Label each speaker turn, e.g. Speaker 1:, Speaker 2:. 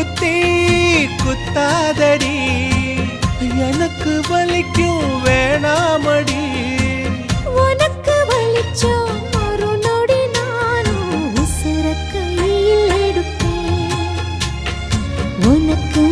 Speaker 1: குத்தி குத்தாதடி எனக்கு வலிக்கும் வேணாமடி
Speaker 2: உனக்கு வலிச்சோ ஒரு நொடி நானும் உசுர கையில் எடுப்பேன் உனக்கு